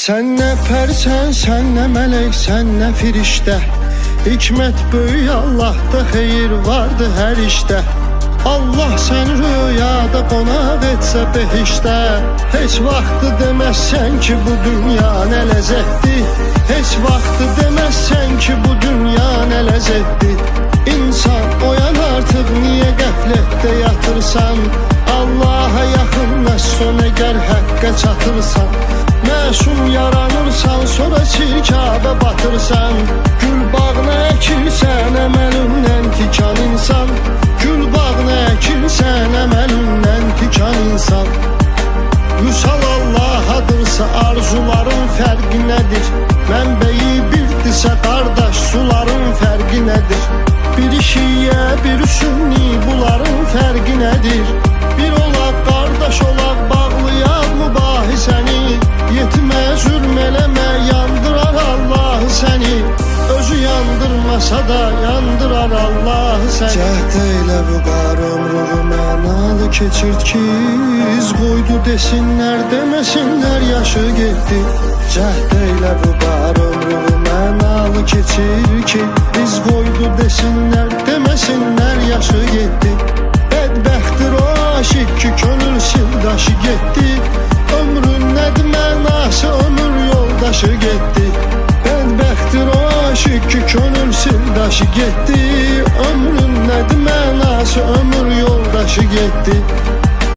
Sen ne persen, sen ne melek, sen ne firişte. Hikmet böyük Allah'ta, xeyir vardı her işte. Allah sen rüyada qonaq etsə behişdə. Heç vaxtı deməzsən ki bu dünya nə ləzzətdir. Heç vaxtı deməzsən ki bu dünya nə ləzzətdir. İnsan oyan artıq, niyə qəflətdə yatırsan? Allaha yaxınlaş son əgər həqqə çatırsan. Məsum yaranırsan, sonra çirkabə batırsan. Gül bağına əkirsən, əməlindən tikan insan. Gül bağına əkirsən, əməlindən tikan insan. Vüsal Allahadırsa arzuların fərqi nədir? Mənbəyi birdirsə qardaş, suların fərqi nədir? Bir şiyə, bir sünni, bunların fərqi nədir? Bir olaq, qardaş olaq, bağlayaq mübahisəni. Yetimə zülm eləmə, yandırar Allah səni. Özü yandırmasa da yandırar Allah səni. Cəhd elə vüqar ömrüğü mənalı keçirt ki, iz qoydu desinlər, deməsinlər yaşı getdi. Cəhd elə vüqar ömrüğü mənalı keçir ki, iz qoydu desinlər, deməsinlər yaşı getdi. Bədbəxtdir o aşıq ki, könül sildaşı getdi. Ömrün nədir mənası, ömür yoldaşı getdi. Bədbəxtdir o aşıq ki, könül sildaşı getdi. Ömrün nədir mənası, ömür yoldaşı getdi.